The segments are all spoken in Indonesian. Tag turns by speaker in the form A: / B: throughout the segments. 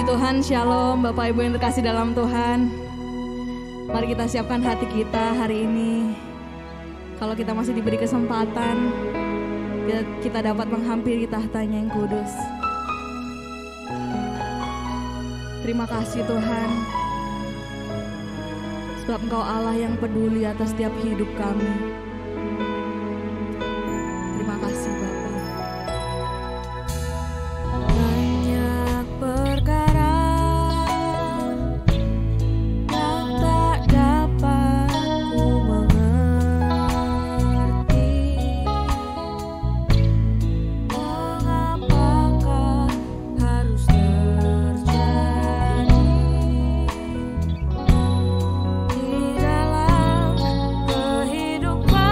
A: Tuhan, Shalom Bapak Ibu yang terkasih dalam Tuhan. Mari kita siapkan hati kita hari ini. Kalau kita masih diberi kesempatan, kita dapat menghampiri tahtanya yang kudus. Terima kasih Tuhan, sebab Engkau Allah yang peduli atas setiap hidup kami. Terima kasih Bapa.
B: Di dalam kehidupan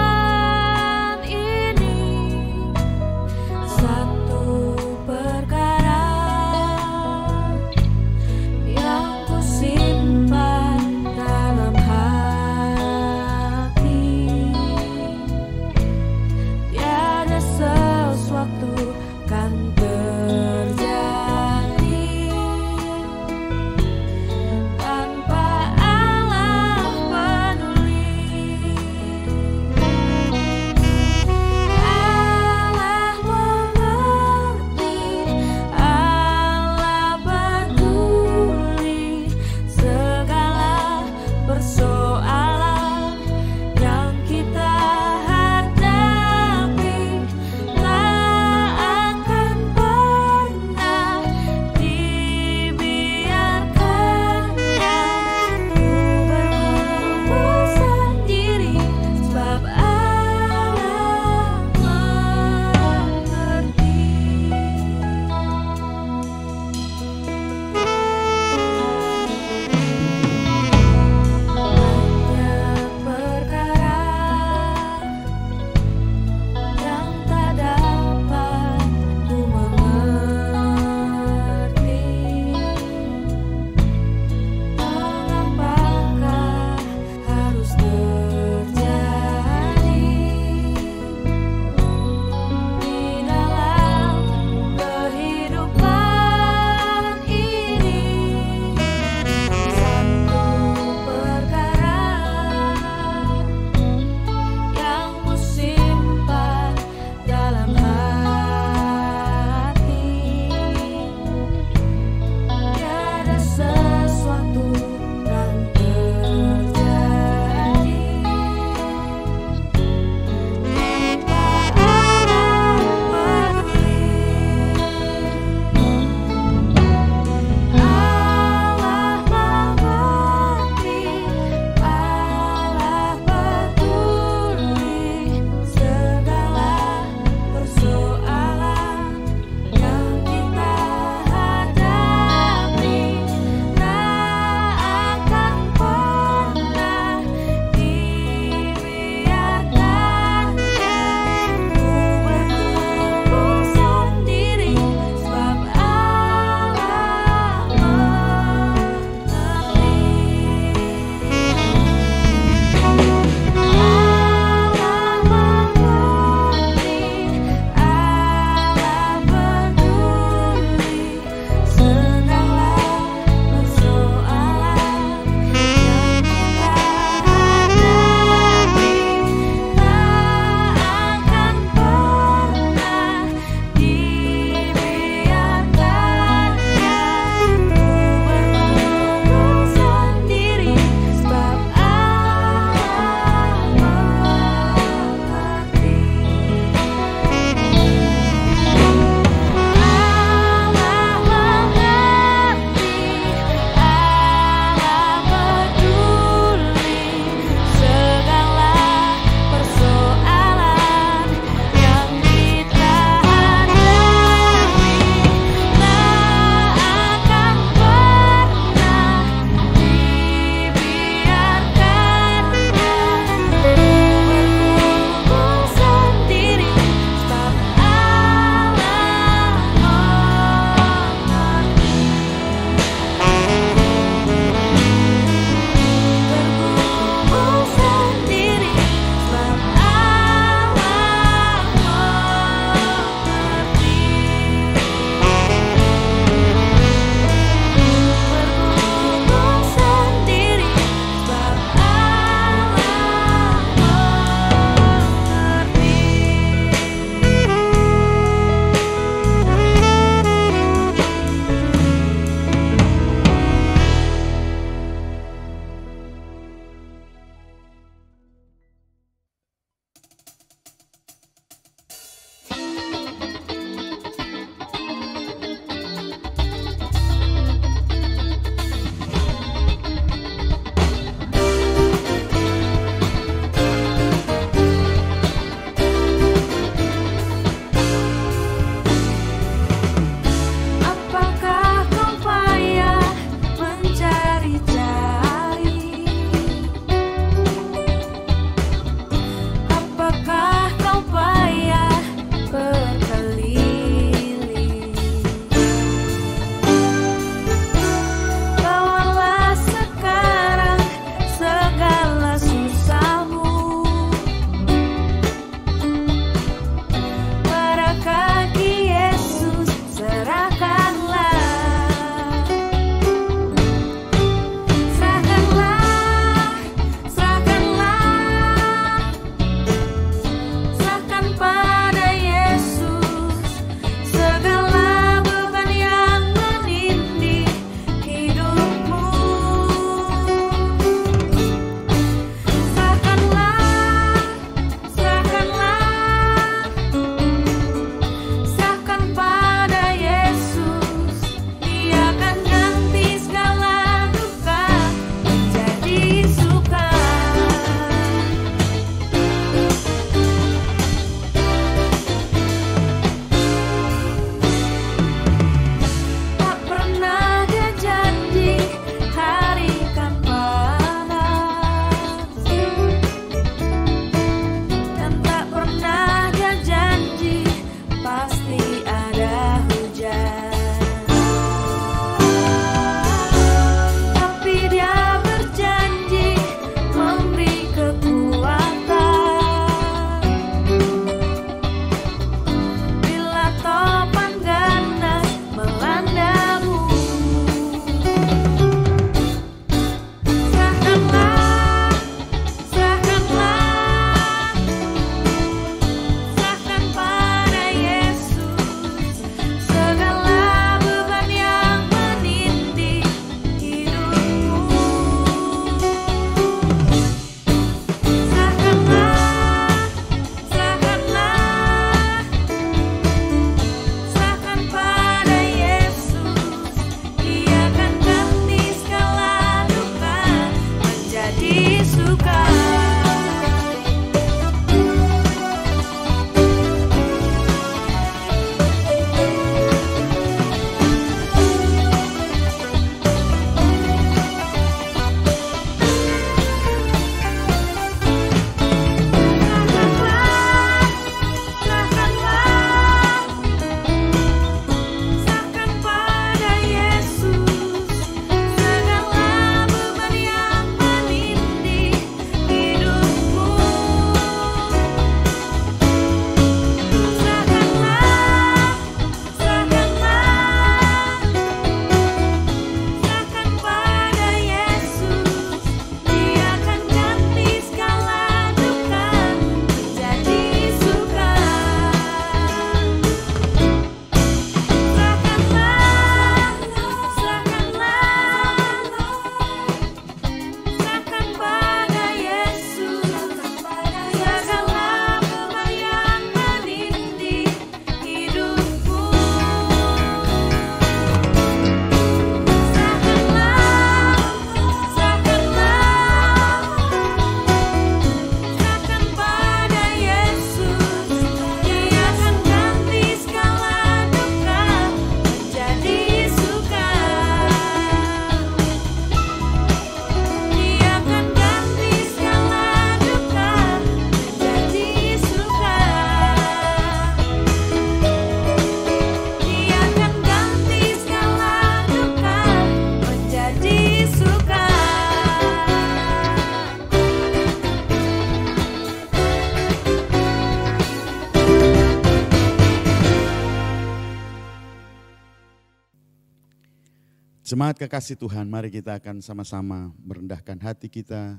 B: Jemaat kekasih Tuhan, mari kita akan sama-sama merendahkan hati kita.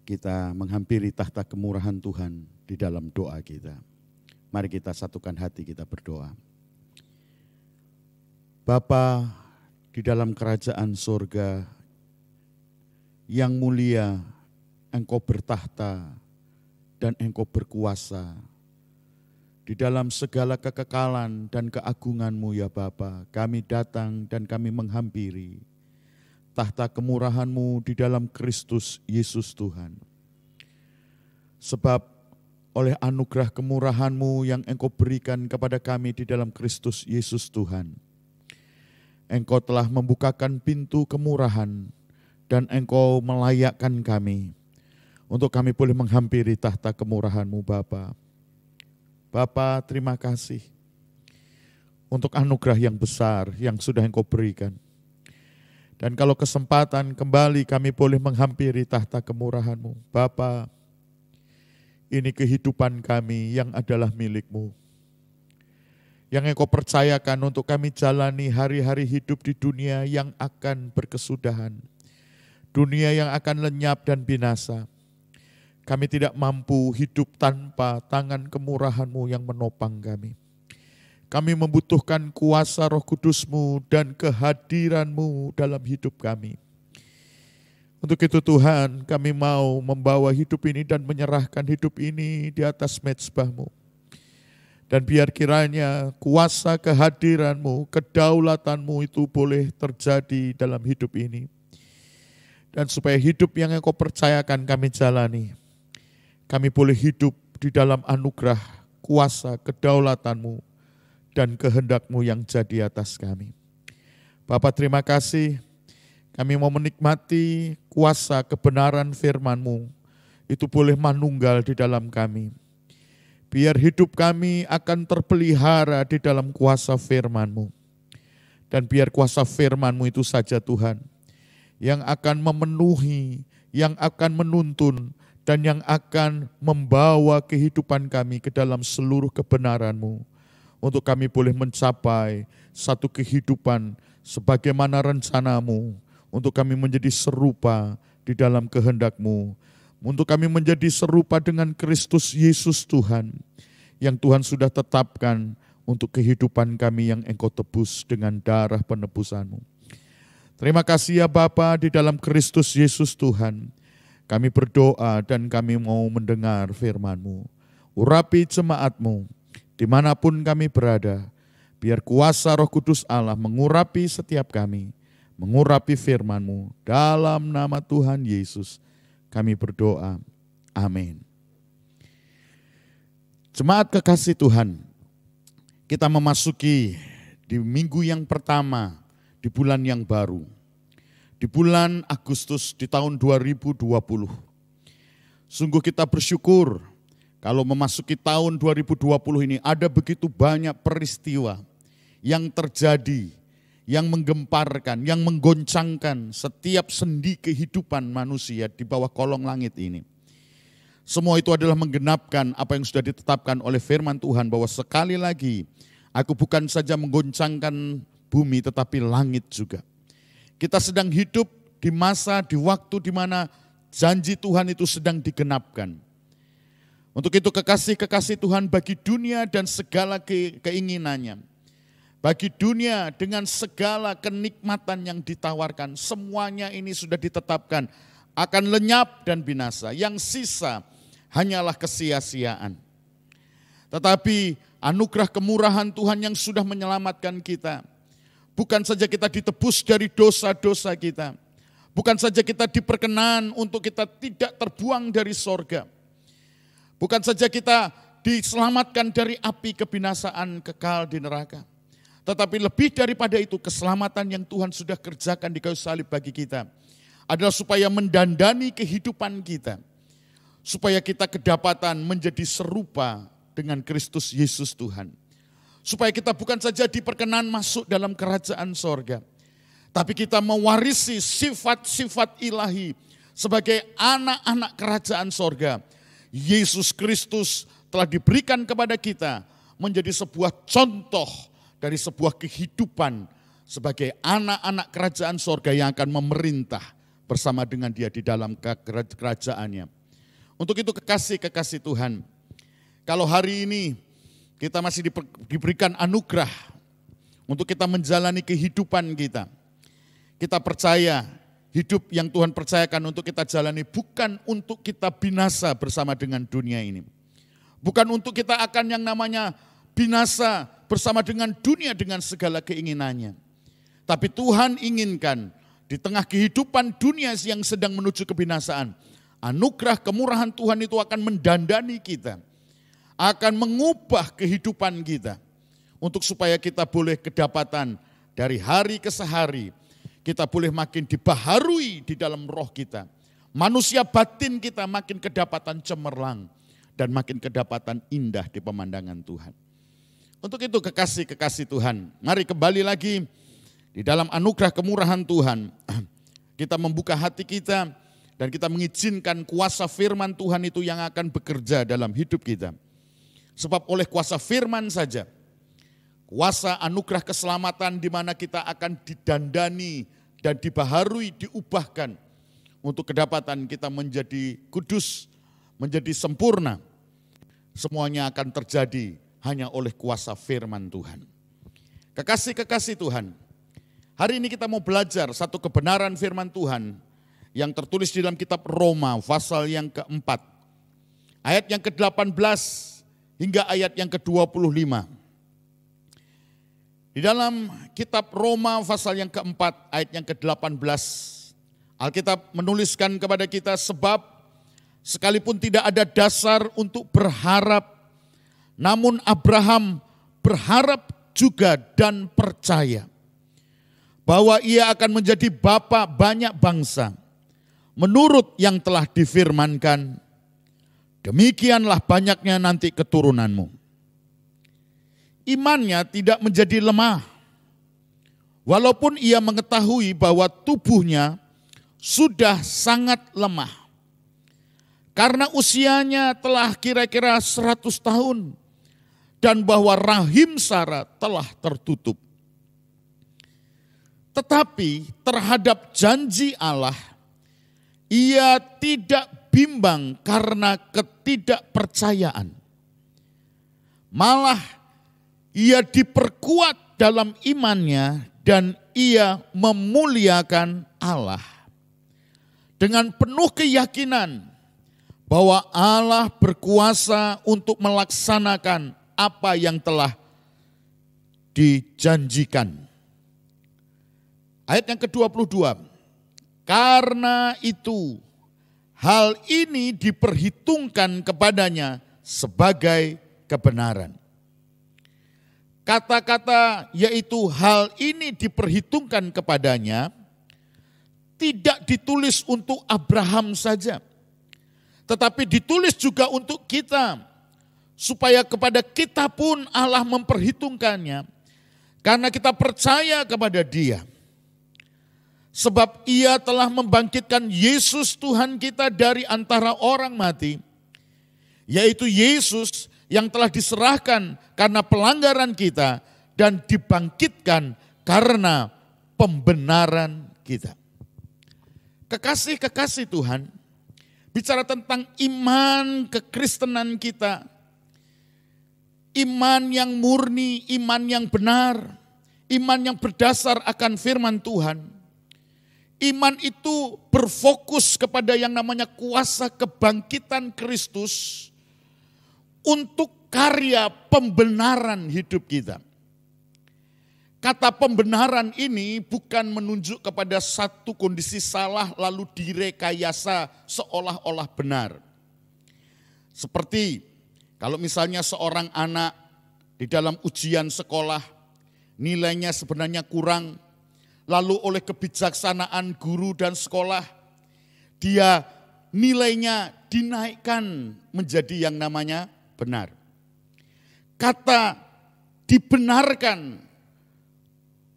B: Kita menghampiri tahta kemurahan Tuhan di dalam doa kita. Mari kita satukan hati kita berdoa. Bapa di dalam kerajaan surga yang mulia, Engkau bertahta dan Engkau berkuasa. Di dalam segala kekekalan dan keagungan-Mu ya Bapa, kami datang dan kami menghampiri tahta kemurahan-Mu di dalam Kristus Yesus Tuhan. Sebab oleh anugerah kemurahan-Mu yang Engkau berikan kepada kami di dalam Kristus Yesus Tuhan, Engkau telah membukakan pintu kemurahan dan Engkau melayakkan kami untuk kami boleh menghampiri tahta kemurahan-Mu Bapa. Bapa, terima kasih untuk anugerah yang besar yang sudah Engkau berikan. Dan kalau kesempatan kembali kami boleh menghampiri tahta kemurahan-Mu. Bapa, ini kehidupan kami yang adalah milik-Mu. Yang Engkau percayakan untuk kami jalani hari-hari hidup di dunia yang akan berkesudahan. Dunia yang akan lenyap dan binasa. Kami tidak mampu hidup tanpa tangan kemurahan-Mu yang menopang kami. Kami membutuhkan kuasa Roh Kudus-Mu dan kehadiran-Mu dalam hidup kami. Untuk itu Tuhan, kami mau membawa hidup ini dan menyerahkan hidup ini di atas mezbah-Mu. Dan biar kiranya kuasa kehadiran-Mu, kedaulatan-Mu itu boleh terjadi dalam hidup ini. Dan supaya hidup yang Engkau percayakan kami jalani, kami boleh hidup di dalam anugerah, kuasa, kedaulatan-Mu, dan kehendak-Mu yang jadi atas kami. Bapa, terima kasih. Kami mau menikmati kuasa kebenaran firman-Mu. Itu boleh manunggal di dalam kami. Biar hidup kami akan terpelihara di dalam kuasa firman-Mu. Dan biar kuasa firman-Mu itu saja Tuhan, yang akan memenuhi, yang akan menuntun, dan yang akan membawa kehidupan kami ke dalam seluruh kebenaran-Mu. Untuk kami boleh mencapai satu kehidupan sebagaimana rencana-Mu. Untuk kami menjadi serupa di dalam kehendak-Mu. Untuk kami menjadi serupa dengan Kristus Yesus Tuhan. Yang Tuhan sudah tetapkan untuk kehidupan kami yang Engkau tebus dengan darah penebusan-Mu. Terima kasih ya Bapa, di dalam Kristus Yesus Tuhan. Kami berdoa dan kami mau mendengar firman-Mu. Urapi jemaat-Mu dimanapun kami berada. Biar kuasa Roh Kudus Allah mengurapi setiap kami. Mengurapi firman-Mu. Dalam nama Tuhan Yesus kami berdoa. Amin. Jemaat kekasih Tuhan, kita memasuki di minggu yang pertama di bulan yang baru. Di bulan Agustus di tahun 2020. Sungguh kita bersyukur kalau memasuki tahun 2020 ini ada begitu banyak peristiwa yang terjadi, yang menggemparkan, yang menggoncangkan setiap sendi kehidupan manusia di bawah kolong langit ini. Semua itu adalah menggenapkan apa yang sudah ditetapkan oleh firman Tuhan bahwa sekali lagi aku bukan saja menggoncangkan bumi tetapi langit juga. Kita sedang hidup di masa, di waktu di mana janji Tuhan itu sedang digenapkan. Untuk itu kekasih-kekasih Tuhan bagi dunia dan segala keinginannya. Bagi dunia dengan segala kenikmatan yang ditawarkan, semuanya ini sudah ditetapkan akan lenyap dan binasa. Yang sisa hanyalah kesia-siaan. Tetapi anugerah kemurahan Tuhan yang sudah menyelamatkan kita. Bukan saja kita ditebus dari dosa-dosa kita. Bukan saja kita diperkenan untuk kita tidak terbuang dari sorga. Bukan saja kita diselamatkan dari api kebinasaan kekal di neraka. Tetapi lebih daripada itu, keselamatan yang Tuhan sudah kerjakan di kayu salib bagi kita adalah supaya mendandani kehidupan kita. Supaya kita kedapatan menjadi serupa dengan Kristus Yesus Tuhan. Supaya kita bukan saja diperkenan masuk dalam kerajaan sorga, tapi kita mewarisi sifat-sifat ilahi sebagai anak-anak kerajaan sorga. Yesus Kristus telah diberikan kepada kita menjadi sebuah contoh dari sebuah kehidupan sebagai anak-anak kerajaan sorga yang akan memerintah bersama dengan dia di dalam kerajaannya. Untuk itu kekasih-kekasih Tuhan, kalau hari ini kita masih diberikan anugerah untuk kita menjalani kehidupan kita, kita percaya hidup yang Tuhan percayakan untuk kita jalani bukan untuk kita binasa bersama dengan dunia ini. Bukan untuk kita akan yang namanya binasa bersama dengan dunia dengan segala keinginannya. Tapi Tuhan inginkan di tengah kehidupan dunia yang sedang menuju kebinasaan, anugerah kemurahan Tuhan itu akan mendandani kita, akan mengubah kehidupan kita, untuk supaya kita boleh kedapatan dari hari ke hari, kita boleh makin dibaharui di dalam roh kita. Manusia batin kita makin kedapatan cemerlang dan makin kedapatan indah di pemandangan Tuhan. Untuk itu kekasih-kekasih Tuhan, mari kembali lagi di dalam anugerah kemurahan Tuhan, kita membuka hati kita dan kita mengizinkan kuasa firman Tuhan itu yang akan bekerja dalam hidup kita. Sebab oleh kuasa firman saja, kuasa anugerah keselamatan di mana kita akan didandani dan dibaharui, diubahkan untuk kedapatan kita menjadi kudus, menjadi sempurna. Semuanya akan terjadi hanya oleh kuasa firman Tuhan. Kekasih-kekasih Tuhan, hari ini kita mau belajar satu kebenaran firman Tuhan yang tertulis di dalam kitab Roma pasal yang keempat. Ayat yang ke-18 hingga ayat yang ke-25. Di dalam kitab Roma pasal yang keempat ayat yang ke-18. Alkitab menuliskan kepada kita, sebab sekalipun tidak ada dasar untuk berharap, namun Abraham berharap juga dan percaya bahwa ia akan menjadi bapa banyak bangsa, menurut yang telah difirmankan, demikianlah banyaknya nanti keturunanmu. Imannya tidak menjadi lemah, walaupun ia mengetahui bahwa tubuhnya sudah sangat lemah, karena usianya telah kira-kira 100 tahun, dan bahwa rahim Sarah telah tertutup. Tetapi terhadap janji Allah, ia tidak bimbang karena ketidakpercayaan. Malah ia diperkuat dalam imannya dan ia memuliakan Allah. Dengan penuh keyakinan bahwa Allah berkuasa untuk melaksanakan apa yang telah dijanjikan. Ayat yang ke-22, karena itu hal ini diperhitungkan kepadanya sebagai kebenaran. Kata-kata yaitu hal ini diperhitungkan kepadanya tidak ditulis untuk Abraham saja, tetapi ditulis juga untuk kita, supaya kepada kita pun Allah memperhitungkannya, karena kita percaya kepada Dia. Sebab ia telah membangkitkan Yesus Tuhan kita dari antara orang mati, yaitu Yesus yang telah diserahkan karena pelanggaran kita dan dibangkitkan karena pembenaran kita. Kekasih-kekasih Tuhan, bicara tentang iman kekristenan kita, iman yang murni, iman yang benar, iman yang berdasar akan firman Tuhan. Iman itu berfokus kepada yang namanya kuasa kebangkitan Kristus untuk karya pembenaran hidup kita. Kata pembenaran ini bukan menunjuk kepada satu kondisi salah lalu direkayasa seolah-olah benar. Seperti kalau misalnya seorang anak di dalam ujian sekolah nilainya sebenarnya kurang, lalu oleh kebijaksanaan guru dan sekolah, dia nilainya dinaikkan menjadi yang namanya benar. Kata dibenarkan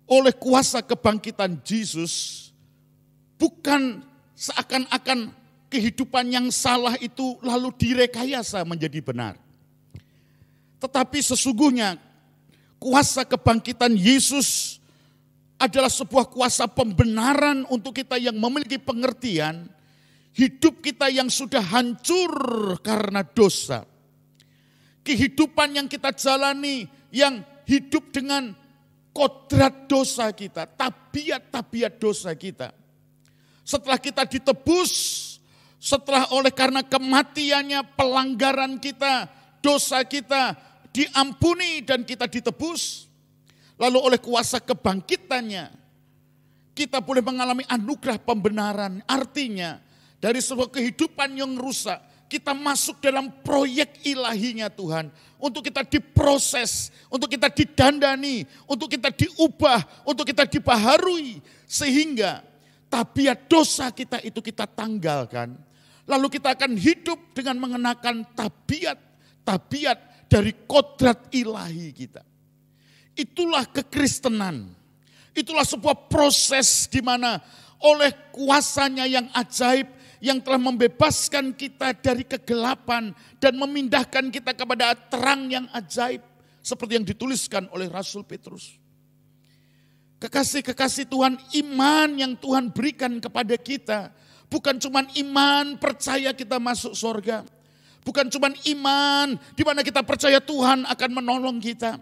B: oleh kuasa kebangkitan Yesus bukan seakan-akan kehidupan yang salah itu lalu direkayasa menjadi benar. Tetapi sesungguhnya kuasa kebangkitan Yesus adalah sebuah kuasa pembenaran untuk kita yang memiliki pengertian hidup kita yang sudah hancur karena dosa. Kehidupan yang kita jalani yang hidup dengan kodrat dosa kita, tabiat-tabiat dosa kita. Setelah kita ditebus, setelah oleh karena kematiannya pelanggaran kita, dosa kita diampuni dan kita ditebus. Lalu oleh kuasa kebangkitannya, kita boleh mengalami anugerah pembenaran. Artinya dari sebuah kehidupan yang rusak, kita masuk dalam proyek ilahinya Tuhan. Untuk kita diproses, untuk kita didandani, untuk kita diubah, untuk kita dibaharui. Sehingga tabiat dosa kita itu kita tanggalkan. Lalu kita akan hidup dengan mengenakan tabiat dari kodrat ilahi kita. Itulah kekristenan. Itulah sebuah proses di mana oleh kuasanya yang ajaib yang telah membebaskan kita dari kegelapan dan memindahkan kita kepada terang yang ajaib seperti yang dituliskan oleh Rasul Petrus. Kekasih-kekasih Tuhan, iman yang Tuhan berikan kepada kita bukan cuma iman percaya kita masuk surga. Bukan cuma iman di mana kita percaya Tuhan akan menolong kita.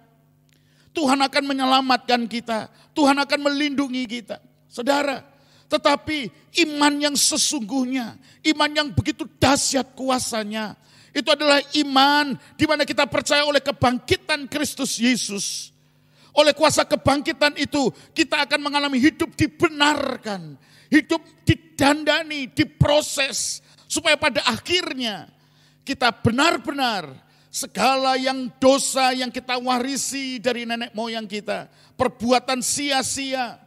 B: Tuhan akan menyelamatkan kita. Tuhan akan melindungi kita. Saudara, tetapi iman yang sesungguhnya, iman yang begitu dahsyat kuasanya, itu adalah iman di mana kita percaya oleh kebangkitan Kristus Yesus. Oleh kuasa kebangkitan itu, kita akan mengalami hidup dibenarkan, hidup didandani, diproses, supaya pada akhirnya kita benar-benar segala yang dosa yang kita warisi dari nenek moyang kita, perbuatan sia-sia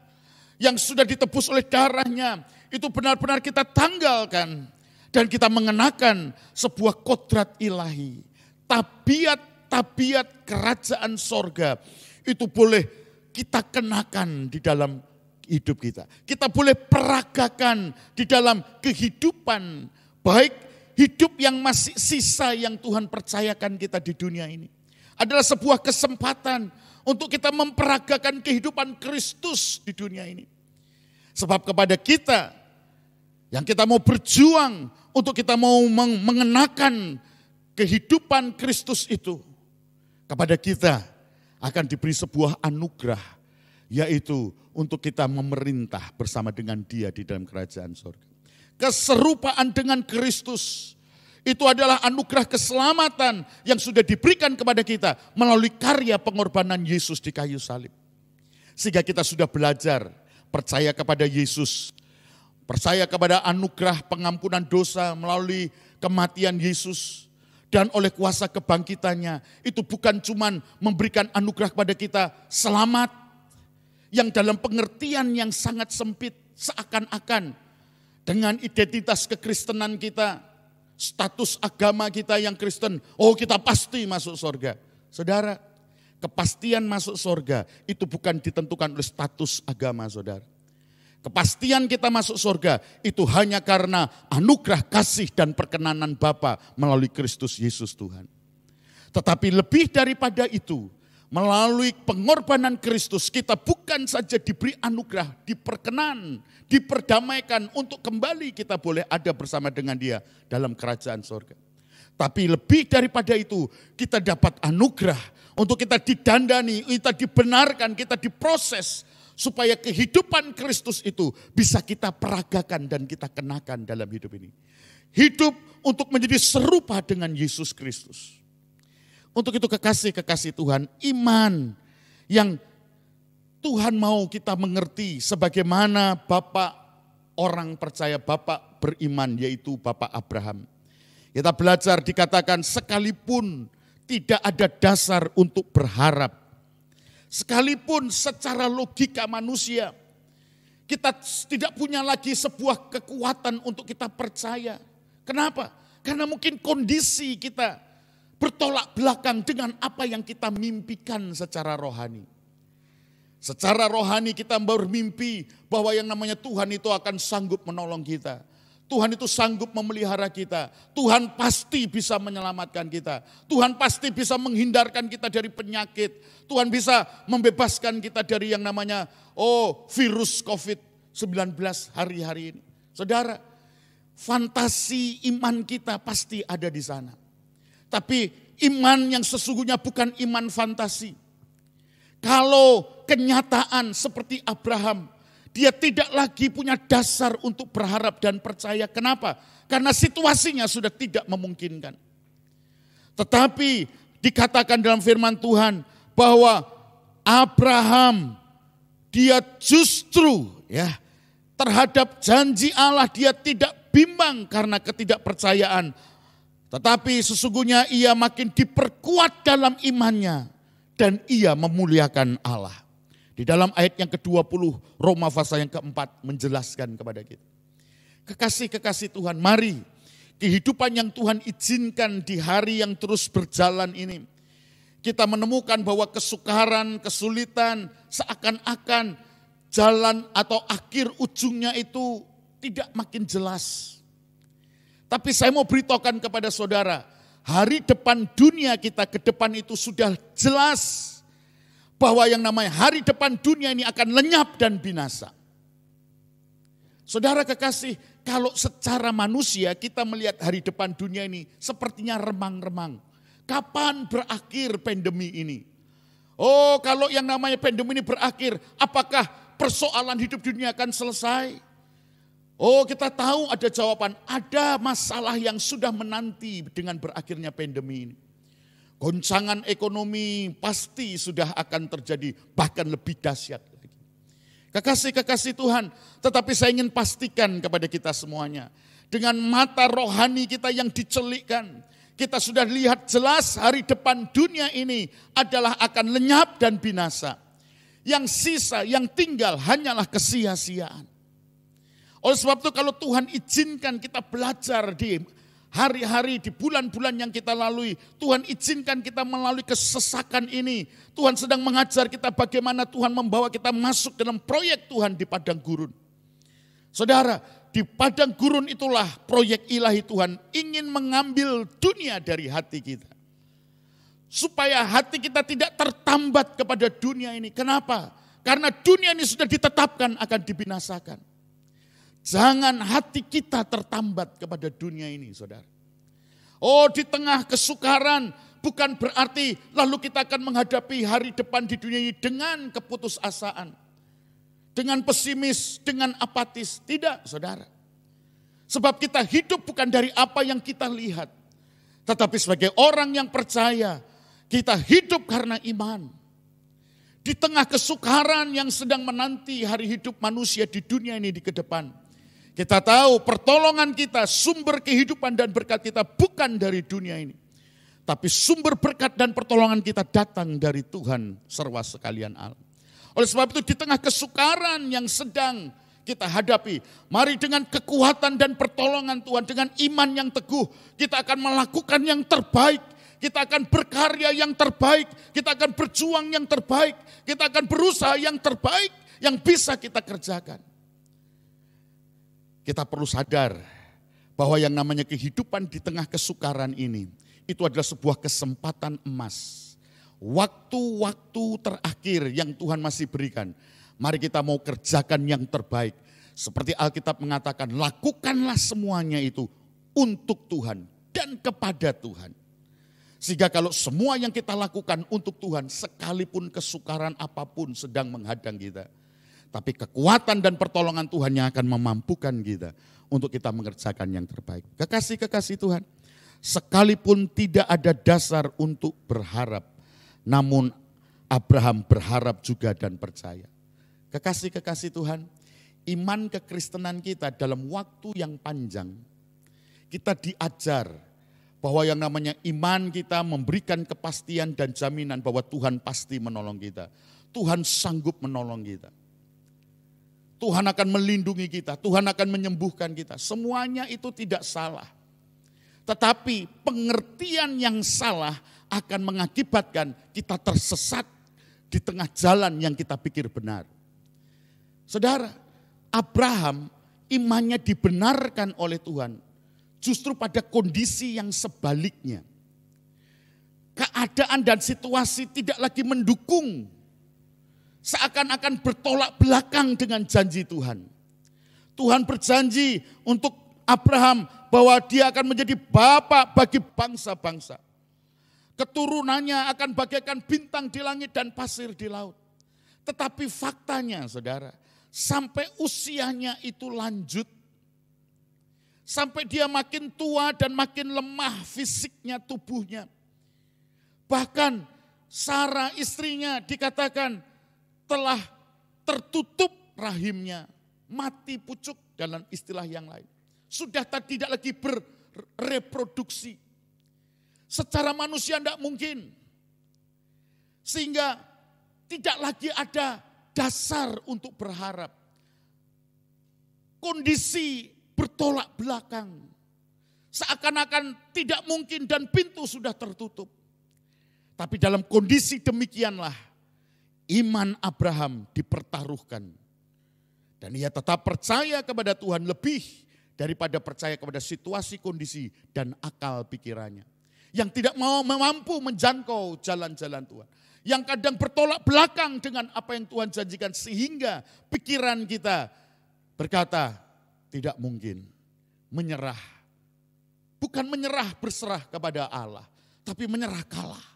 B: yang sudah ditebus oleh darahnya, itu benar-benar kita tanggalkan dan kita mengenakan sebuah kodrat ilahi. Tabiat-tabiat kerajaan sorga itu boleh kita kenakan di dalam hidup kita. Kita boleh peragakan di dalam kehidupan, baik hidup yang masih sisa yang Tuhan percayakan kita di dunia ini. Adalah sebuah kesempatan untuk kita memperagakan kehidupan Kristus di dunia ini. Sebab kepada kita yang kita mau berjuang untuk kita mau mengenakan kehidupan Kristus itu, kepada kita akan diberi sebuah anugerah, yaitu untuk kita memerintah bersama dengan Dia di dalam kerajaan surga. Keserupaan dengan Kristus itu adalah anugerah keselamatan yang sudah diberikan kepada kita melalui karya pengorbanan Yesus di kayu salib. Sehingga kita sudah belajar percaya kepada Yesus, percaya kepada anugerah pengampunan dosa melalui kematian Yesus, dan oleh kuasa kebangkitannya itu bukan cuma memberikan anugerah kepada kita selamat yang dalam pengertian yang sangat sempit, seakan-akan dengan identitas kekristenan kita, status agama kita yang Kristen, oh kita pasti masuk surga. Saudara, kepastian masuk surga itu bukan ditentukan oleh status agama saudara. Kepastian kita masuk surga itu hanya karena anugerah kasih dan perkenanan Bapa melalui Kristus Yesus Tuhan. Tetapi lebih daripada itu, melalui pengorbanan Kristus kita bukan saja diberi anugerah, diperkenan, diperdamaikan untuk kembali kita boleh ada bersama dengan Dia dalam kerajaan surga. Tapi lebih daripada itu kita dapat anugerah untuk kita didandani, kita dibenarkan, kita diproses supaya kehidupan Kristus itu bisa kita peragakan dan kita kenakan dalam hidup ini. Hidup untuk menjadi serupa dengan Yesus Kristus. Untuk itu kekasih-kekasih Tuhan, iman yang Tuhan mau kita mengerti sebagaimana Bapak orang percaya, Bapak beriman yaitu Bapak Abraham. Kita belajar dikatakan sekalipun tidak ada dasar untuk berharap. Sekalipun secara logika manusia kita tidak punya lagi sebuah kekuatan untuk kita percaya. Kenapa? Karena mungkin kondisi kita bertolak belakang dengan apa yang kita mimpikan secara rohani. Secara rohani kita bermimpi bahwa yang namanya Tuhan itu akan sanggup menolong kita. Tuhan itu sanggup memelihara kita. Tuhan pasti bisa menyelamatkan kita. Tuhan pasti bisa menghindarkan kita dari penyakit. Tuhan bisa membebaskan kita dari yang namanya virus COVID-19 hari-hari ini. Saudara, fantasi iman kita pasti ada di sana. Tapi iman yang sesungguhnya bukan iman fantasi. Kalau kenyataan seperti Abraham, dia tidak lagi punya dasar untuk berharap dan percaya. Kenapa? Karena situasinya sudah tidak memungkinkan. Tetapi dikatakan dalam firman Tuhan bahwa Abraham, dia justru terhadap janji Allah dia tidak bimbang karena ketidakpercayaan. Tetapi sesungguhnya ia makin diperkuat dalam imannya dan ia memuliakan Allah. Di dalam ayat yang ke-20 Roma pasal yang ke-4 menjelaskan kepada kita. Kekasih-kekasih Tuhan, mari kehidupan yang Tuhan izinkan di hari yang terus berjalan ini. Kita menemukan bahwa kesukaran, kesulitan seakan-akan jalan atau akhir ujungnya itu tidak makin jelas. Tapi saya mau beritahukan kepada saudara, hari depan dunia kita ke depan itu sudah jelas. Bahwa yang namanya hari depan dunia ini akan lenyap dan binasa. Saudara kekasih, kalau secara manusia kita melihat hari depan dunia ini sepertinya remang-remang. Kapan berakhir pandemi ini? Kalau yang namanya pandemi ini berakhir, apakah persoalan hidup dunia akan selesai? Kita tahu ada jawaban, ada masalah yang sudah menanti dengan berakhirnya pandemi ini. Goncangan ekonomi pasti sudah akan terjadi, bahkan lebih dahsyat lagi. Kekasih-kekasih Tuhan, tetapi saya ingin pastikan kepada kita semuanya, dengan mata rohani kita yang dicelikkan, kita sudah lihat jelas hari depan dunia ini adalah akan lenyap dan binasa. Yang sisa, yang tinggal hanyalah kesia-siaan. Oleh sebab itu kalau Tuhan izinkan kita belajar di hari-hari, di bulan-bulan yang kita lalui, Tuhan izinkan kita melalui kesesakan ini. Tuhan sedang mengajar kita bagaimana Tuhan membawa kita masuk dalam proyek Tuhan di padang gurun. Saudara, di padang gurun itulah proyek ilahi Tuhan ingin mengambil dunia dari hati kita. Supaya hati kita tidak tertambat kepada dunia ini. Kenapa? Karena dunia ini sudah ditetapkan akan dibinasakan. Jangan hati kita tertambat kepada dunia ini, saudara. Di tengah kesukaran bukan berarti lalu kita akan menghadapi hari depan di dunia ini dengan keputusasaan. Dengan pesimis, dengan apatis. Tidak, saudara. Sebab kita hidup bukan dari apa yang kita lihat. Tetapi sebagai orang yang percaya, kita hidup karena iman. Di tengah kesukaran yang sedang menanti hari hidup manusia di dunia ini di ke depan. Kita tahu pertolongan kita, sumber kehidupan dan berkat kita bukan dari dunia ini. Tapi sumber berkat dan pertolongan kita datang dari Tuhan serwa sekalian alam. Oleh sebab itu di tengah kesukaran yang sedang kita hadapi, mari dengan kekuatan dan pertolongan Tuhan, dengan iman yang teguh, kita akan melakukan yang terbaik. Kita akan berkarya yang terbaik, kita akan berjuang yang terbaik, kita akan berusaha yang terbaik yang bisa kita kerjakan. Kita perlu sadar bahwa yang namanya kehidupan di tengah kesukaran ini, itu adalah sebuah kesempatan emas. Waktu-waktu terakhir yang Tuhan masih berikan, mari kita mau kerjakan yang terbaik. Seperti Alkitab mengatakan, lakukanlah semuanya itu untuk Tuhan dan kepada Tuhan. Sehingga kalau semua yang kita lakukan untuk Tuhan, sekalipun kesukaran apapun sedang menghadang kita, tapi kekuatan dan pertolongan Tuhan yang akan memampukan kita untuk kita mengerjakan yang terbaik. Kekasih-kekasih Tuhan, sekalipun tidak ada dasar untuk berharap, namun Abraham berharap juga dan percaya. Kekasih-kekasih Tuhan, iman kekristenan kita dalam waktu yang panjang, kita diajar bahwa yang namanya iman kita memberikan kepastian dan jaminan bahwa Tuhan pasti menolong kita. Tuhan sanggup menolong kita. Tuhan akan melindungi kita, Tuhan akan menyembuhkan kita. Semuanya itu tidak salah. Tetapi pengertian yang salah akan mengakibatkan kita tersesat di tengah jalan yang kita pikir benar. Saudara, Abraham imannya dibenarkan oleh Tuhan. Justru pada kondisi yang sebaliknya. Keadaan dan situasi tidak lagi mendukung. Seakan-akan bertolak belakang dengan janji Tuhan. Tuhan berjanji untuk Abraham bahwa dia akan menjadi bapak bagi bangsa-bangsa. Keturunannya akan bagaikan bintang di langit dan pasir di laut. Tetapi faktanya saudara, sampai usianya itu lanjut, sampai dia makin tua dan makin lemah fisiknya, tubuhnya. Bahkan Sarah istrinya dikatakan telah tertutup rahimnya, mati pucuk dalam istilah yang lain. Sudah tidak lagi bereproduksi. Secara manusia tidak mungkin. Sehingga tidak lagi ada dasar untuk berharap. Kondisi bertolak belakang. Seakan-akan tidak mungkin dan pintu sudah tertutup. Tapi dalam kondisi demikianlah iman Abraham dipertaruhkan. Dan ia tetap percaya kepada Tuhan lebih daripada percaya kepada situasi, kondisi, dan akal pikirannya. Yang tidak mampu menjangkau jalan-jalan Tuhan. Yang kadang bertolak belakang dengan apa yang Tuhan janjikan. Sehingga pikiran kita berkata, tidak mungkin. Menyerah. Bukan menyerah berserah kepada Allah. Tapi menyerah kalah.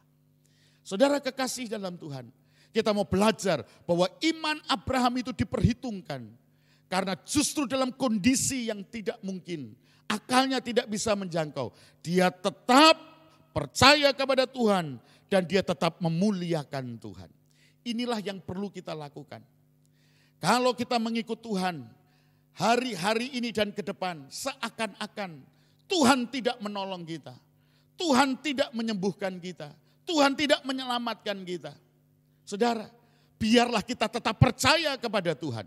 B: Saudara kekasih dalam Tuhan. Kita mau belajar bahwa iman Abraham itu diperhitungkan. Karena justru dalam kondisi yang tidak mungkin. Akalnya tidak bisa menjangkau. Dia tetap percaya kepada Tuhan. Dan dia tetap memuliakan Tuhan. Inilah yang perlu kita lakukan. Kalau kita mengikut Tuhan. Hari-hari ini dan ke depan. Seakan-akan Tuhan tidak menolong kita. Tuhan tidak menyembuhkan kita. Tuhan tidak menyelamatkan kita. Saudara, biarlah kita tetap percaya kepada Tuhan.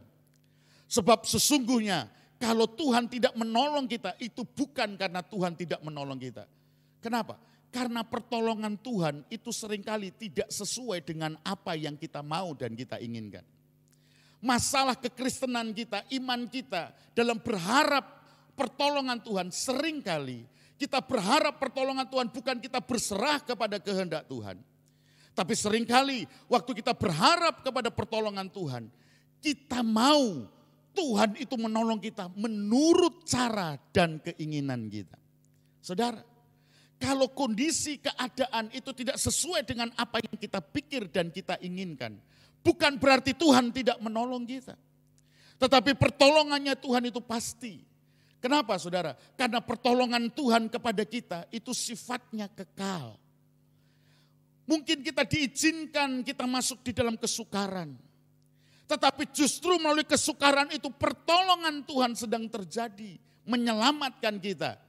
B: Sebab sesungguhnya kalau Tuhan tidak menolong kita, itu bukan karena Tuhan tidak menolong kita. Kenapa? Karena pertolongan Tuhan itu seringkali tidak sesuai dengan apa yang kita mau dan kita inginkan. Masalah kekristenan kita, iman kita dalam berharap pertolongan Tuhan seringkali kita berharap pertolongan Tuhan bukan kita berserah kepada kehendak Tuhan. Tapi seringkali waktu kita berharap kepada pertolongan Tuhan, kita mau Tuhan itu menolong kita menurut cara dan keinginan kita. Saudara, kalau kondisi keadaan itu tidak sesuai dengan apa yang kita pikir dan kita inginkan, bukan berarti Tuhan tidak menolong kita. Tetapi pertolongannya Tuhan itu pasti. Kenapa saudara? Karena pertolongan Tuhan kepada kita itu sifatnya kekal. Mungkin kita diizinkan kita masuk di dalam kesukaran. Tetapi justru melalui kesukaran itu pertolongan Tuhan sedang terjadi. Menyelamatkan kita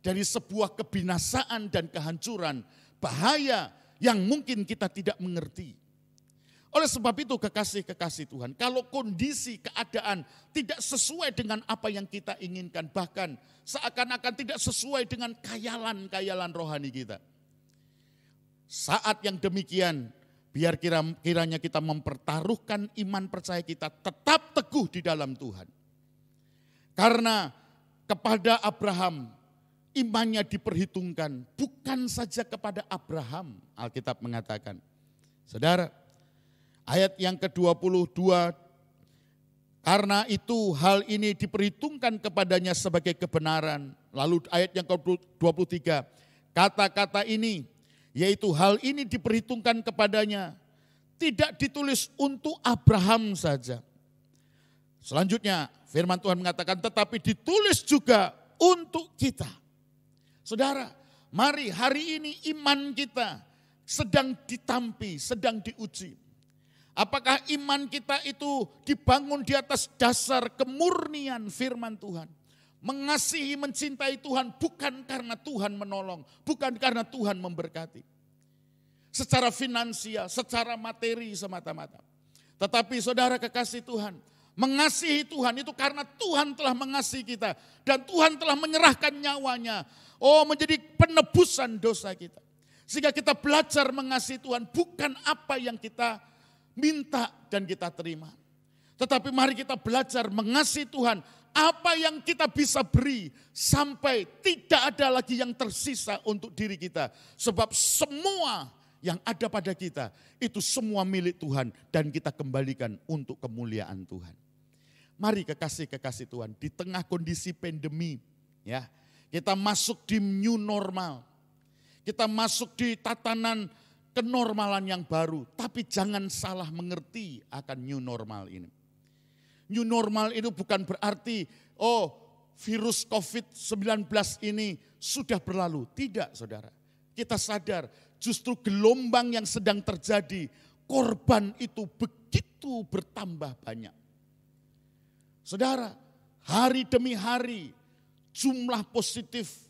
B: dari sebuah kebinasaan dan kehancuran. Bahaya yang mungkin kita tidak mengerti. Oleh sebab itu kekasih-kekasih Tuhan, kalau kondisi keadaan tidak sesuai dengan apa yang kita inginkan, bahkan seakan-akan tidak sesuai dengan khayalan-khayalan rohani kita. Saat yang demikian, biar kiranya kita mempertaruhkan iman percaya kita tetap teguh di dalam Tuhan. Karena kepada Abraham imannya diperhitungkan, bukan saja kepada Abraham, Alkitab mengatakan. Saudara, ayat yang ke-22, karena itu hal ini diperhitungkan kepadanya sebagai kebenaran. Lalu ayat yang ke-23, kata-kata ini, yaitu hal ini diperhitungkan kepadanya, tidak ditulis untuk Abraham saja. Selanjutnya firman Tuhan mengatakan, tetapi ditulis juga untuk kita. Saudara, mari hari ini iman kita sedang ditampi, sedang diuji. Apakah iman kita itu dibangun di atas dasar kemurnian firman Tuhan? Mengasihi, mencintai Tuhan bukan karena Tuhan menolong, bukan karena Tuhan memberkati. Secara finansial, secara materi semata-mata. Tetapi saudara kekasih Tuhan, mengasihi Tuhan itu karena Tuhan telah mengasihi kita. Dan Tuhan telah menyerahkan nyawanya. Menjadi penebusan dosa kita. Sehingga kita belajar mengasihi Tuhan bukan apa yang kita minta dan kita terima. Tetapi mari kita belajar mengasihi Tuhan apa yang kita bisa beri sampai tidak ada lagi yang tersisa untuk diri kita. Sebab semua yang ada pada kita itu semua milik Tuhan dan kita kembalikan untuk kemuliaan Tuhan. Mari kekasih-kekasih Tuhan, di tengah kondisi pandemi, ya, kita masuk di new normal. Kita masuk di tatanan kenormalan yang baru, tapi jangan salah mengerti akan new normal ini. New normal itu bukan berarti, virus COVID-19 ini sudah berlalu. Tidak, saudara. Kita sadar justru gelombang yang sedang terjadi, korban itu begitu bertambah banyak. Saudara, hari demi hari jumlah positif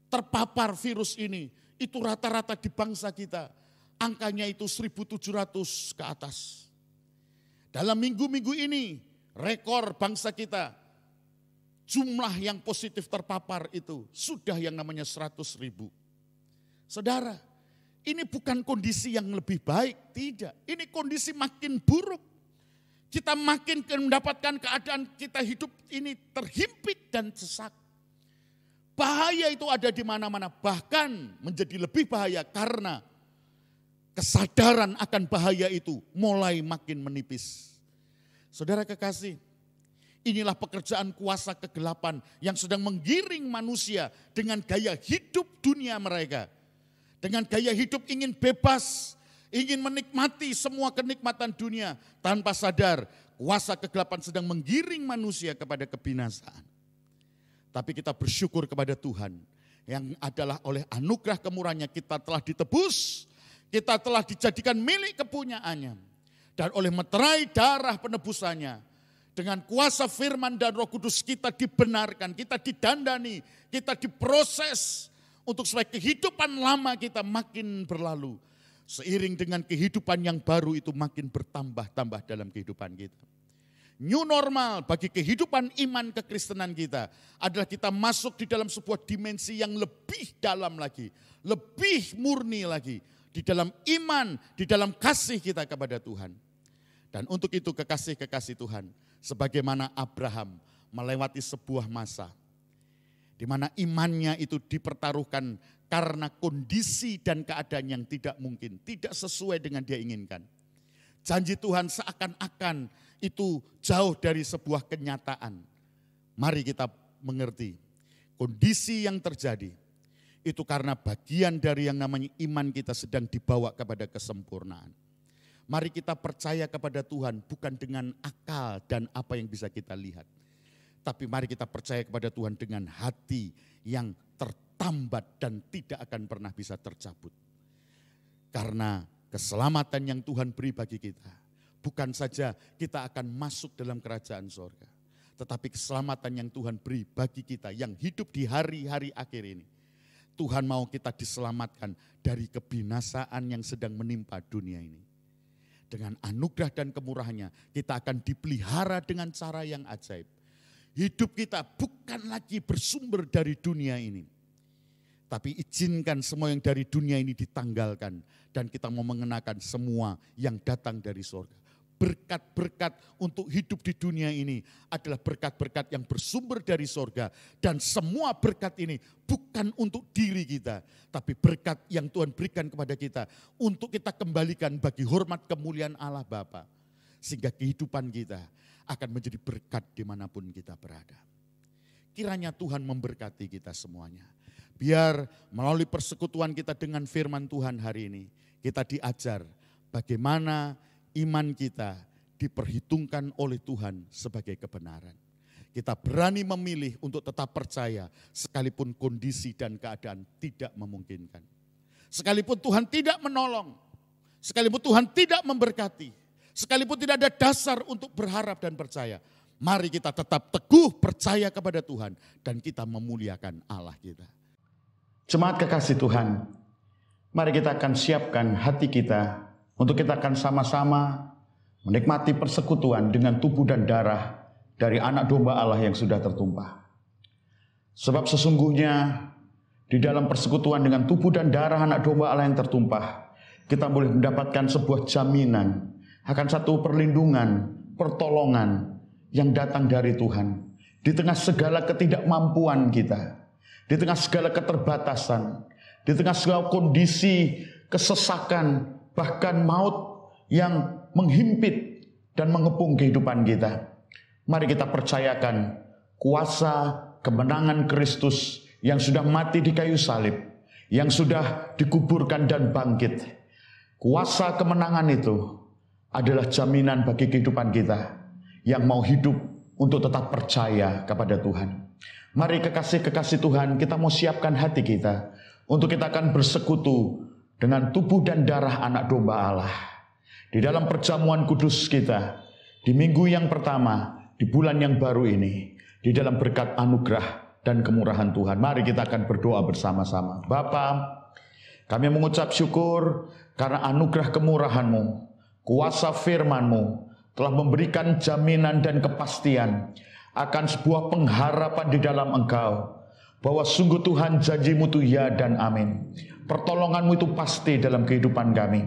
B: terpapar virus ini, itu rata-rata di bangsa kita, angkanya itu 1.700 ke atas. Dalam minggu-minggu ini, rekor bangsa kita, jumlah yang positif terpapar itu sudah yang namanya 100.000. Saudara, ini bukan kondisi yang lebih baik, tidak. Ini kondisi makin buruk. Kita makin mendapatkan keadaan kita hidup ini terhimpit dan sesak. Bahaya itu ada di mana-mana, bahkan menjadi lebih bahaya karena kesadaran akan bahaya itu mulai makin menipis. Saudara kekasih, inilah pekerjaan kuasa kegelapan yang sedang menggiring manusia dengan gaya hidup dunia mereka. Dengan gaya hidup ingin bebas, ingin menikmati semua kenikmatan dunia. Tanpa sadar, kuasa kegelapan sedang menggiring manusia kepada kebinasaan. Tapi kita bersyukur kepada Tuhan yang adalah oleh anugerah kemurahan-Nya kita telah ditebus, kita telah dijadikan milik kepunyaannya. Dan oleh meterai darah penebusannya, dengan kuasa firman dan Roh Kudus kita dibenarkan, kita didandani, kita diproses untuk supaya kehidupan lama kita makin berlalu. Seiring dengan kehidupan yang baru itu makin bertambah-tambah dalam kehidupan kita. New normal bagi kehidupan iman kekristenan kita adalah kita masuk di dalam sebuah dimensi yang lebih dalam lagi, lebih murni lagi, di dalam iman, di dalam kasih kita kepada Tuhan. Dan untuk itu kekasih-kekasih Tuhan, sebagaimana Abraham melewati sebuah masa, di mana imannya itu dipertaruhkan karena kondisi dan keadaan yang tidak mungkin, tidak sesuai dengan dia inginkan. Janji Tuhan seakan-akan itu jauh dari sebuah kenyataan. Mari kita mengerti, kondisi yang terjadi itu karena bagian dari yang namanya iman kita sedang dibawa kepada kesempurnaan. Mari kita percaya kepada Tuhan bukan dengan akal dan apa yang bisa kita lihat. Tapi mari kita percaya kepada Tuhan dengan hati yang tertambat dan tidak akan pernah bisa tercabut. Karena keselamatan yang Tuhan beri bagi kita, bukan saja kita akan masuk dalam kerajaan sorga, tetapi keselamatan yang Tuhan beri bagi kita yang hidup di hari-hari akhir ini. Tuhan mau kita diselamatkan dari kebinasaan yang sedang menimpa dunia ini. Dengan anugerah dan kemurahannya kita akan dipelihara dengan cara yang ajaib. Hidup kita bukan lagi bersumber dari dunia ini. Tapi izinkan semua yang dari dunia ini ditanggalkan. Dan kita mau mengenakan semua yang datang dari surga. Berkat-berkat untuk hidup di dunia ini adalah berkat-berkat yang bersumber dari surga. Dan semua berkat ini bukan untuk diri kita. Tapi berkat yang Tuhan berikan kepada kita. Untuk kita kembalikan bagi hormat kemuliaan Allah Bapa. Sehingga kehidupan kita akan menjadi berkat dimanapun kita berada. Kiranya Tuhan memberkati kita semuanya. Biar melalui persekutuan kita dengan firman Tuhan hari ini, kita diajar bagaimana iman kita diperhitungkan oleh Tuhan sebagai kebenaran. Kita berani memilih untuk tetap percaya sekalipun kondisi dan keadaan tidak memungkinkan. Sekalipun Tuhan tidak menolong, sekalipun Tuhan tidak memberkati, sekalipun tidak ada dasar untuk berharap dan percaya, mari kita tetap teguh percaya kepada Tuhan dan kita memuliakan Allah kita. Jemaat kekasih Tuhan, mari kita akan siapkan hati kita untuk kita akan sama-sama menikmati persekutuan dengan tubuh dan darah dari anak domba Allah yang sudah tertumpah. Sebab sesungguhnya di dalam persekutuan dengan tubuh dan darah anak domba Allah yang tertumpah, kita boleh mendapatkan sebuah jaminan akan satu perlindungan, pertolongan yang datang dari Tuhan. di tengah segala ketidakmampuan kita, di tengah segala keterbatasan, di tengah segala kondisi kesesakan, bahkan maut yang menghimpit dan mengepung kehidupan kita. Mari kita percayakan kuasa kemenangan Kristus yang sudah mati di kayu salib, yang sudah dikuburkan dan bangkit. Kuasa kemenangan itu adalah jaminan bagi kehidupan kita yang mau hidup untuk tetap percaya kepada Tuhan. Mari kekasih-kekasih Tuhan, kita mau siapkan hati kita untuk kita akan bersekutu dengan tubuh dan darah anak domba Allah. Di dalam perjamuan kudus kita, di minggu yang pertama, di bulan yang baru ini, di dalam berkat anugerah dan kemurahan Tuhan. Mari kita akan berdoa bersama-sama. Bapa, kami mengucap syukur karena anugerah kemurahan-Mu, kuasa firman-Mu telah memberikan jaminan dan kepastian akan sebuah pengharapan di dalam Engkau, bahwa sungguh Tuhan janji-Mu itu ya dan amin. Pertolongan-Mu itu pasti dalam kehidupan kami.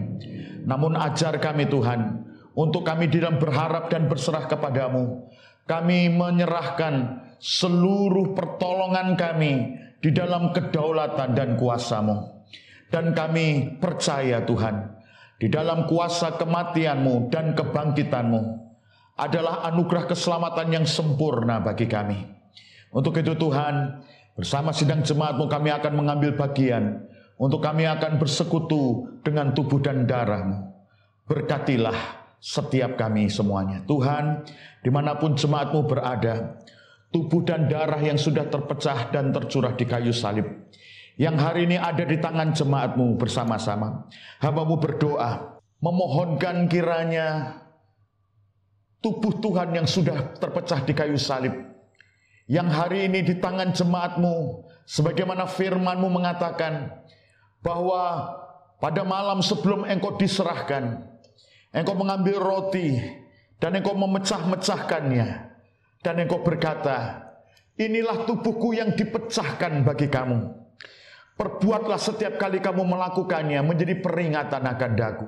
B: Namun ajar kami Tuhan, untuk kami di dalam berharap dan berserah kepadamu, kami menyerahkan seluruh pertolongan kami di dalam kedaulatan dan kuasa-Mu. Dan kami percaya Tuhan, di dalam kuasa kematian-Mu dan kebangkitan-Mu adalah anugerah keselamatan yang sempurna bagi kami. Untuk itu Tuhan, bersama sidang jemaat-Mu kami akan mengambil bagian, untuk kami akan bersekutu dengan tubuh dan darah-Mu. Berkatilah setiap kami semuanya. Tuhan, dimanapun jemaat-Mu berada, tubuh dan darah yang sudah terpecah dan tercurah di kayu salib, yang hari ini ada di tangan jemaat-Mu bersama-sama, hamba-Mu berdoa, memohonkan kiranya tubuh Tuhan yang sudah terpecah di kayu salib, yang hari ini di tangan jemaat-Mu, sebagaimana firman-Mu mengatakan, bahwa pada malam sebelum Engkau diserahkan, Engkau mengambil roti dan Engkau memecah-mecahkannya, dan Engkau berkata, inilah tubuhku yang dipecahkan bagi kamu. Perbuatlah setiap kali kamu melakukannya menjadi peringatan akan daku.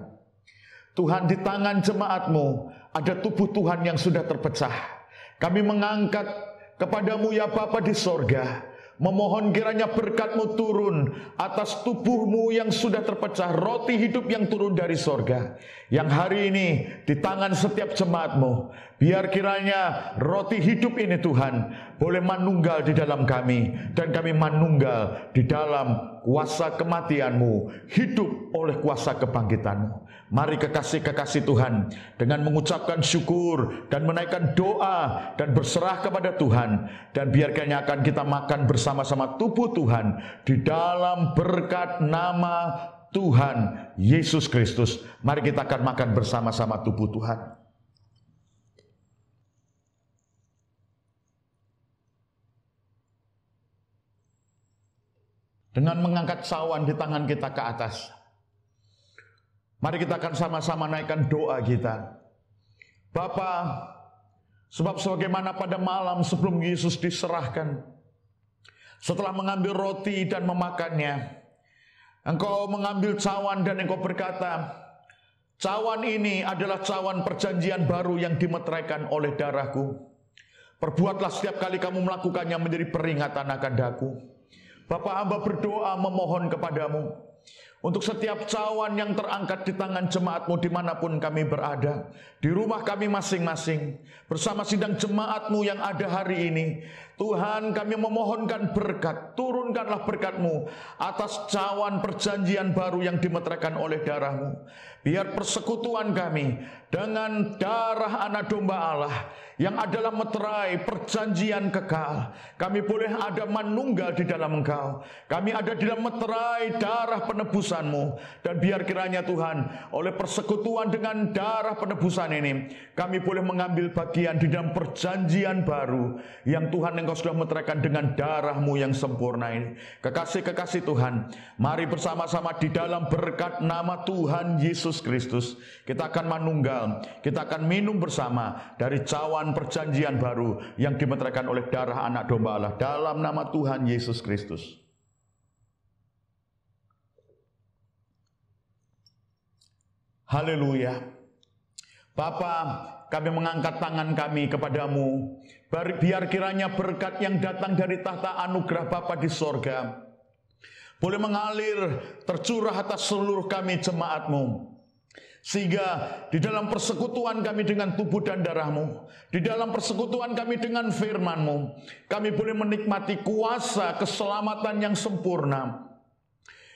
B: Tuhan, di tangan jemaat-Mu ada tubuh Tuhan yang sudah terpecah. Kami mengangkat kepadamu ya Bapa di sorga, memohon kiranya berkat-Mu turun atas tubuh-Mu yang sudah terpecah, roti hidup yang turun dari sorga, yang hari ini di tangan setiap jemaat-Mu. Biar kiranya roti hidup ini Tuhan boleh manunggal di dalam kami, dan kami manunggal di dalam kuasa kematian-Mu, hidup oleh kuasa kebangkitan-Mu. Mari kekasih-kekasih Tuhan, dengan mengucapkan syukur dan menaikkan doa dan berserah kepada Tuhan, dan biarkannya akan kita makan bersama-sama tubuh Tuhan di dalam berkat nama Tuhan Yesus Kristus. Mari kita akan makan bersama-sama tubuh Tuhan. Dengan mengangkat cawan di tangan kita ke atas, mari kita akan sama-sama naikkan doa kita. Bapa, sebab sebagaimana pada malam sebelum Yesus diserahkan, setelah mengambil roti dan memakannya, Engkau mengambil cawan dan Engkau berkata, cawan ini adalah cawan perjanjian baru yang dimeteraikan oleh darahku. Perbuatlah setiap kali kamu melakukannya menjadi peringatan akan daku. Bapa, hamba berdoa memohon kepadamu untuk setiap cawan yang terangkat di tangan jemaat-Mu dimanapun kami berada, di rumah kami masing-masing, bersama sidang jemaat-Mu yang ada hari ini. Tuhan, kami memohonkan berkat, turunkanlah berkat-Mu atas cawan perjanjian baru yang dimeteraikan oleh darah-Mu. Biar persekutuan kami dengan darah anak domba Allah yang adalah meterai perjanjian kekal, kami boleh ada manunggal di dalam Engkau. Kami ada di dalam meterai darah penebusan-Mu, dan biar kiranya Tuhan, oleh persekutuan dengan darah penebusan ini, kami boleh mengambil bagian di dalam perjanjian baru yang Tuhan Engkau sudah meteraikan dengan darah-Mu yang sempurna ini. Kekasih-kekasih Tuhan, mari bersama-sama di dalam berkat nama Tuhan Yesus Kristus, kita akan manunggal, kita akan minum bersama dari cawan perjanjian baru yang dimeteraikan oleh darah anak domba Allah, dalam nama Tuhan Yesus Kristus. Haleluya. Bapa, kami mengangkat tangan kami kepadamu Biar kiranya berkat yang datang dari tahta anugerah Bapa di sorga boleh mengalir, tercurah atas seluruh kami jemaat-Mu. Sehingga di dalam persekutuan kami dengan tubuh dan darah-Mu, di dalam persekutuan kami dengan firman-Mu, kami boleh menikmati kuasa keselamatan yang sempurna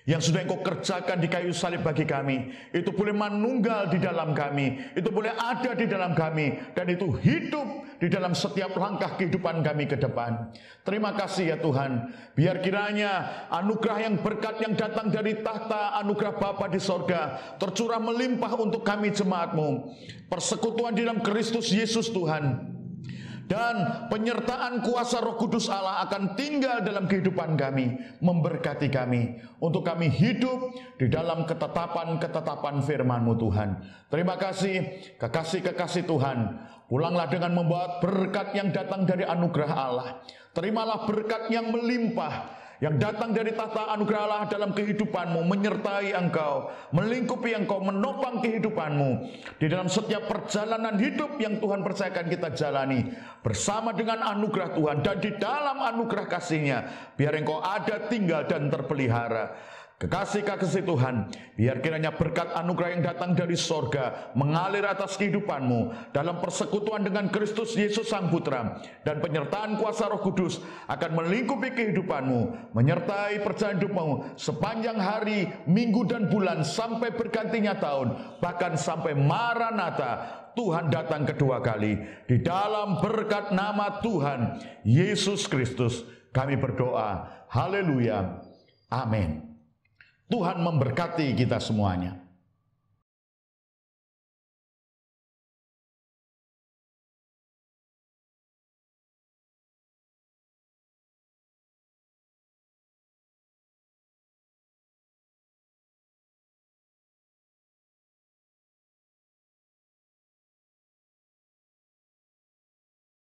B: yang sudah Engkau kerjakan di kayu salib bagi kami. Itu boleh manunggal di dalam kami, itu boleh ada di dalam kami, dan itu hidup di dalam setiap langkah kehidupan kami ke depan. Terima kasih ya Tuhan. Biar kiranya anugerah yang berkat yang datang dari tahta anugerah Bapa di sorga tercurah melimpah untuk kami jemaat-Mu. Persekutuan di dalam Kristus Yesus Tuhan, dan penyertaan kuasa Roh Kudus Allah akan tinggal dalam kehidupan kami, memberkati kami, untuk kami hidup di dalam ketetapan-ketetapan firman-Mu Tuhan. Terima kasih, kekasih-kekasih Tuhan. Pulanglah dengan membawa berkat yang datang dari anugerah Allah. Terimalah berkat yang melimpah yang datang dari tahta anugerah Allah dalam kehidupan-Mu, menyertai Engkau, melingkupi Engkau, menopang kehidupan-Mu di dalam setiap perjalanan hidup yang Tuhan percayakan kita jalani bersama dengan anugerah Tuhan, dan di dalam anugerah kasih-Nya biar Engkau ada, tinggal, dan terpelihara. Kekasih-kekasih Tuhan, biar kiranya berkat anugerah yang datang dari sorga mengalir atas kehidupan-Mu dalam persekutuan dengan Kristus Yesus Sang Putra, dan penyertaan kuasa Roh Kudus akan melingkupi kehidupan-Mu, menyertai perjalanan hidup-Mu sepanjang hari, minggu, dan bulan sampai bergantinya tahun, bahkan sampai Maranatha, Tuhan datang kedua kali. Di dalam berkat nama Tuhan Yesus Kristus kami berdoa. Haleluya. Amin. Tuhan memberkati kita semuanya.